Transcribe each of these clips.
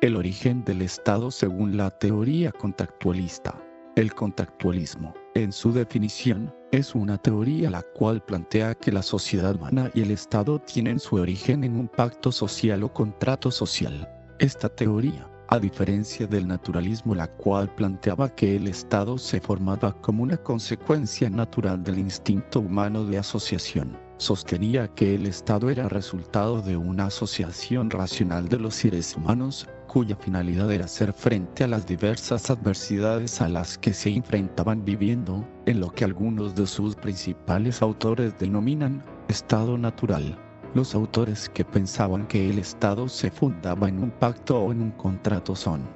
El origen del Estado según la teoría contextualista. El contextualismo, en su definición, es una teoría la cual plantea que la sociedad humana y el Estado tienen su origen en un pacto social o contrato social. Esta teoría, a diferencia del naturalismo, la cual planteaba que el Estado se formaba como una consecuencia natural del instinto humano de asociación, sostenía que el Estado era resultado de una asociación racional de los seres humanos, cuya finalidad era hacer frente a las diversas adversidades a las que se enfrentaban viviendo, en lo que algunos de sus principales autores denominan Estado natural. Los autores que pensaban que el Estado se fundaba en un pacto o en un contrato son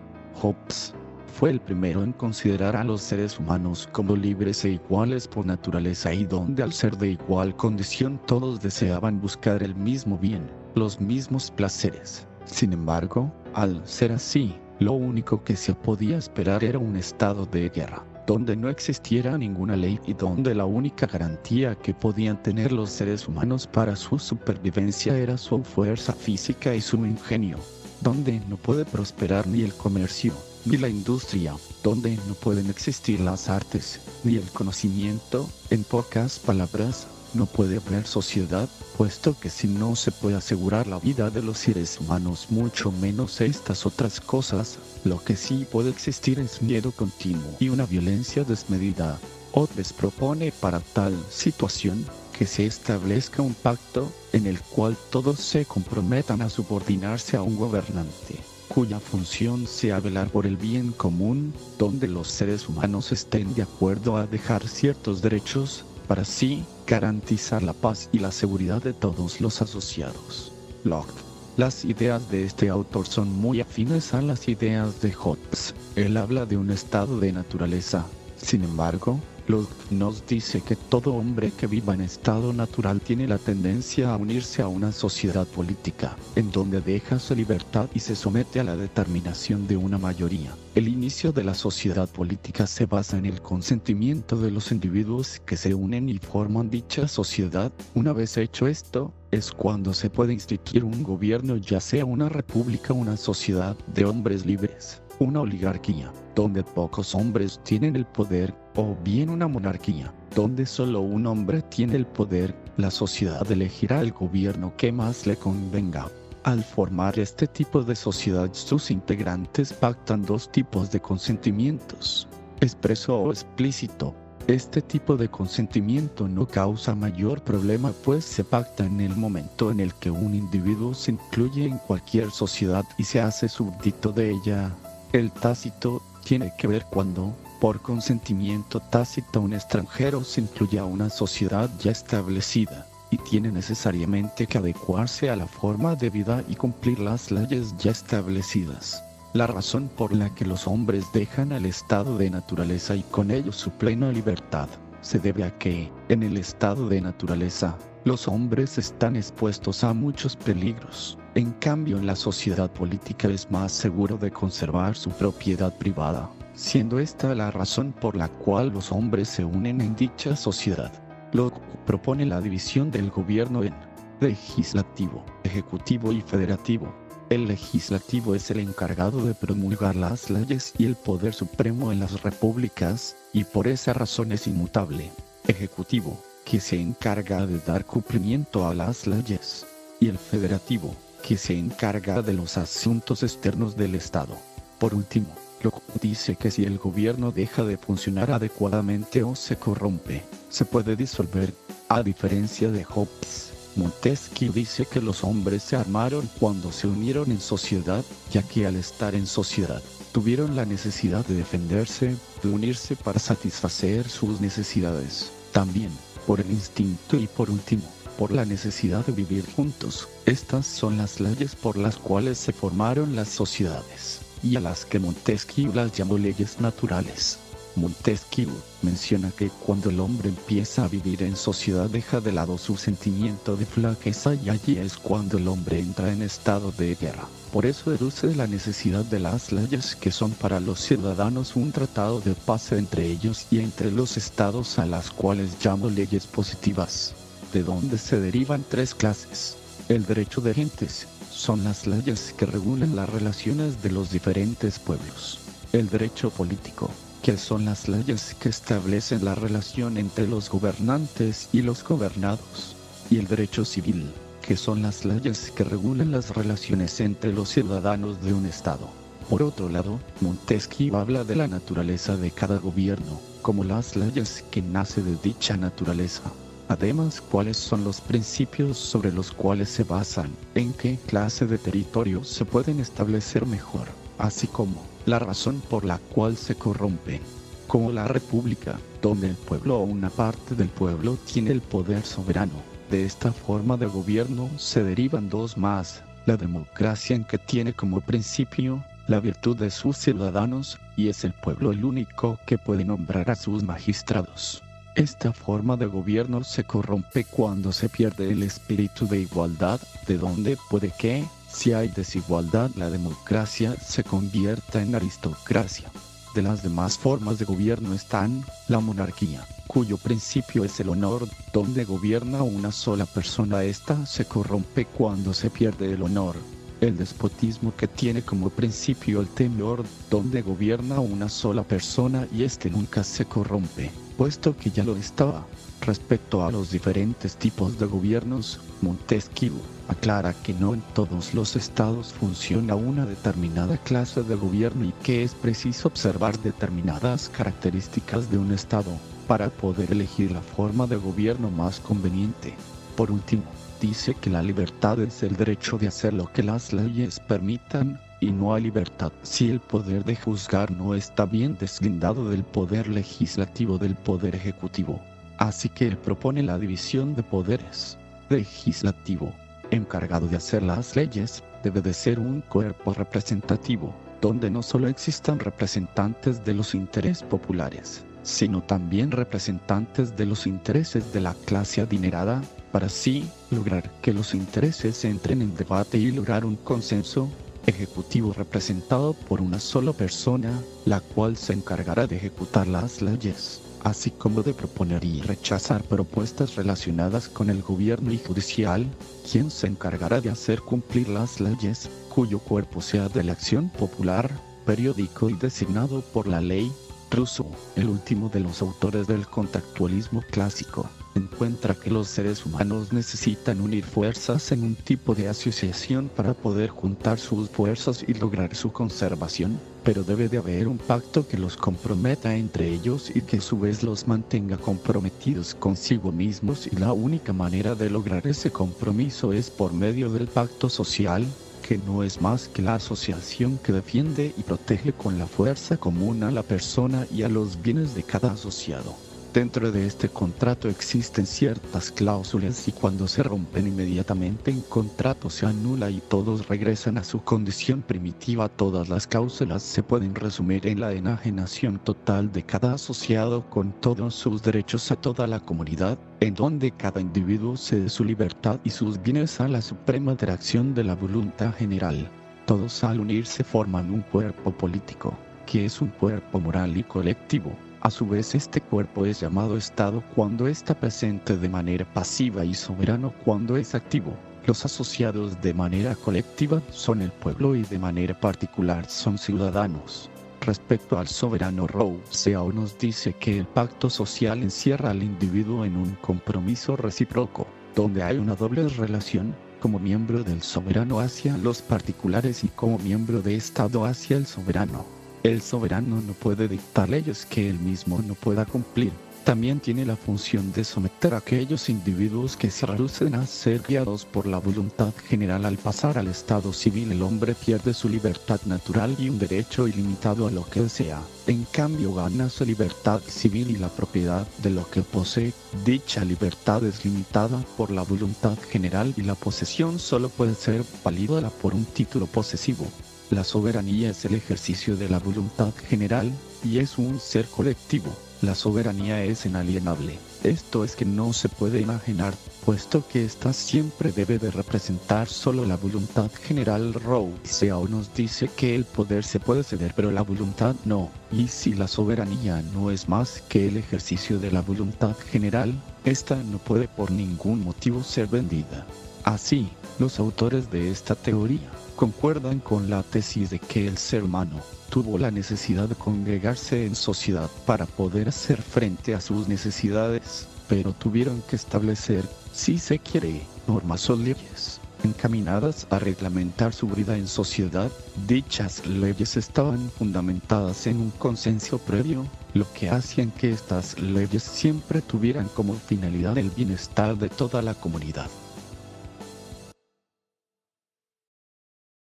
Hobbes. Fue el primero en considerar a los seres humanos como libres e iguales por naturaleza y donde al ser de igual condición todos deseaban buscar el mismo bien, los mismos placeres. Sin embargo, al ser así, lo único que se podía esperar era un estado de guerra, donde no existiera ninguna ley y donde la única garantía que podían tener los seres humanos para su supervivencia era su fuerza física y su ingenio, donde no puede prosperar ni el comercio, ni la industria, donde no pueden existir las artes, ni el conocimiento. En pocas palabras, no puede haber sociedad, puesto que si no se puede asegurar la vida de los seres humanos, mucho menos estas otras cosas, lo que sí puede existir es miedo continuo y una violencia desmedida. Hobbes propone para tal situación que se establezca un pacto en el cual todos se comprometan a subordinarse a un gobernante, cuya función sea velar por el bien común, donde los seres humanos estén de acuerdo a dejar ciertos derechos, para así garantizar la paz y la seguridad de todos los asociados. Locke. Las ideas de este autor son muy afines a las ideas de Hobbes. Él habla de un estado de naturaleza. Sin embargo, Locke nos dice que todo hombre que viva en estado natural tiene la tendencia a unirse a una sociedad política, en donde deja su libertad y se somete a la determinación de una mayoría. El inicio de la sociedad política se basa en el consentimiento de los individuos que se unen y forman dicha sociedad. Una vez hecho esto, es cuando se puede instituir un gobierno, ya sea una república, una sociedad de hombres libres, una oligarquía, donde pocos hombres tienen el poder, o bien una monarquía, donde solo un hombre tiene el poder. La sociedad elegirá el gobierno que más le convenga. Al formar este tipo de sociedad, sus integrantes pactan dos tipos de consentimientos, expreso o explícito. Este tipo de consentimiento no causa mayor problema, pues se pacta en el momento en el que un individuo se incluye en cualquier sociedad y se hace súbdito de ella. El tácito tiene que ver cuando, por consentimiento tácito, un extranjero se incluye a una sociedad ya establecida, y tiene necesariamente que adecuarse a la forma de vida y cumplir las leyes ya establecidas. La razón por la que los hombres dejan el estado de naturaleza y con ello su plena libertad, se debe a que, en el estado de naturaleza, los hombres están expuestos a muchos peligros. En cambio, en la sociedad política es más seguro de conservar su propiedad privada, siendo esta la razón por la cual los hombres se unen en dicha sociedad. Locke propone la división del gobierno en legislativo, ejecutivo y federativo. El legislativo es el encargado de promulgar las leyes y el poder supremo en las repúblicas, y por esa razón es inmutable. Ejecutivo, que se encarga de dar cumplimiento a las leyes, y el federativo, que se encarga de los asuntos externos del Estado. Por último, Locke dice que si el gobierno deja de funcionar adecuadamente o se corrompe, se puede disolver. A diferencia de Hobbes, Montesquieu dice que los hombres se armaron cuando se unieron en sociedad, ya que al estar en sociedad, tuvieron la necesidad de defenderse, de unirse para satisfacer sus necesidades, también, por el instinto y por último, por la necesidad de vivir juntos. Estas son las leyes por las cuales se formaron las sociedades, y a las que Montesquieu las llamó leyes naturales. Montesquieu menciona que cuando el hombre empieza a vivir en sociedad deja de lado su sentimiento de flaqueza y allí es cuando el hombre entra en estado de guerra. Por eso deduce la necesidad de las leyes que son para los ciudadanos un tratado de paz entre ellos y entre los estados, a las cuales llamo leyes positivas, de donde se derivan tres clases: el derecho de gentes, son las leyes que regulan las relaciones de los diferentes pueblos. El derecho político, que son las leyes que establecen la relación entre los gobernantes y los gobernados. Y el derecho civil, que son las leyes que regulan las relaciones entre los ciudadanos de un estado. Por otro lado, Montesquieu habla de la naturaleza de cada gobierno, como las leyes que nacen de dicha naturaleza. Además, cuáles son los principios sobre los cuales se basan, en qué clase de territorios se pueden establecer mejor, así como la razón por la cual se corrompen. Como la república, donde el pueblo o una parte del pueblo tiene el poder soberano. De esta forma de gobierno se derivan dos más, la democracia en que tiene como principio la virtud de sus ciudadanos, y es el pueblo el único que puede nombrar a sus magistrados. Esta forma de gobierno se corrompe cuando se pierde el espíritu de igualdad, de donde puede que, si hay desigualdad, la democracia se convierta en aristocracia. De las demás formas de gobierno están la monarquía, cuyo principio es el honor, donde gobierna una sola persona. Esta se corrompe cuando se pierde el honor. El despotismo, que tiene como principio el temor, donde gobierna una sola persona y este nunca se corrompe, puesto que ya lo estaba. Respecto a los diferentes tipos de gobiernos, Montesquieu aclara que no en todos los estados funciona una determinada clase de gobierno y que es preciso observar determinadas características de un estado para poder elegir la forma de gobierno más conveniente. Por último, dice que la libertad es el derecho de hacer lo que las leyes permitan, y no hay libertad si el poder de juzgar no está bien deslindado del poder legislativo del poder ejecutivo. Así que él propone la división de poderes. Legislativo, encargado de hacer las leyes, debe de ser un cuerpo representativo, donde no solo existan representantes de los intereses populares, sino también representantes de los intereses de la clase adinerada, para así lograr que los intereses entren en debate y lograr un consenso. Ejecutivo, representado por una sola persona, la cual se encargará de ejecutar las leyes, así como de proponer y rechazar propuestas relacionadas con el gobierno, y judicial, quien se encargará de hacer cumplir las leyes, cuyo cuerpo sea de elección popular, periódico y designado por la ley. Rousseau, el último de los autores del contractualismo clásico, encuentra que los seres humanos necesitan unir fuerzas en un tipo de asociación para poder juntar sus fuerzas y lograr su conservación, pero debe de haber un pacto que los comprometa entre ellos y que a su vez los mantenga comprometidos consigo mismos, y la única manera de lograr ese compromiso es por medio del pacto social, que no es más que la asociación que defiende y protege con la fuerza común a la persona y a los bienes de cada asociado. Dentro de este contrato existen ciertas cláusulas y cuando se rompen inmediatamente el contrato se anula y todos regresan a su condición primitiva. Todas las cláusulas se pueden resumir en la enajenación total de cada asociado con todos sus derechos a toda la comunidad, en donde cada individuo cede su libertad y sus bienes a la suprema interacción de la voluntad general. Todos al unirse forman un cuerpo político, que es un cuerpo moral y colectivo. A su vez, este cuerpo es llamado Estado cuando está presente de manera pasiva y soberano cuando es activo. Los asociados de manera colectiva son el pueblo y de manera particular son ciudadanos. Respecto al soberano, Rousseau nos dice que el pacto social encierra al individuo en un compromiso recíproco, donde hay una doble relación, como miembro del soberano hacia los particulares y como miembro de Estado hacia el soberano. El soberano no puede dictar leyes que él mismo no pueda cumplir. También tiene la función de someter a aquellos individuos que se rehúsen a ser guiados por la voluntad general. Al pasar al estado civil, el hombre pierde su libertad natural y un derecho ilimitado a lo que desea. En cambio, gana su libertad civil y la propiedad de lo que posee. Dicha libertad es limitada por la voluntad general y la posesión solo puede ser válida por un título posesivo. La soberanía es el ejercicio de la voluntad general, y es un ser colectivo. La soberanía es inalienable. Esto es que no se puede enajenar, puesto que ésta siempre debe de representar solo la voluntad general. Rousseau nos dice que el poder se puede ceder pero la voluntad no, y si la soberanía no es más que el ejercicio de la voluntad general, ésta no puede por ningún motivo ser vendida. Así, los autores de esta teoría concuerdan con la tesis de que el ser humano tuvo la necesidad de congregarse en sociedad para poder hacer frente a sus necesidades, pero tuvieron que establecer, si se quiere, normas o leyes encaminadas a reglamentar su vida en sociedad. Dichas leyes estaban fundamentadas en un consenso previo, lo que hacían que estas leyes siempre tuvieran como finalidad el bienestar de toda la comunidad.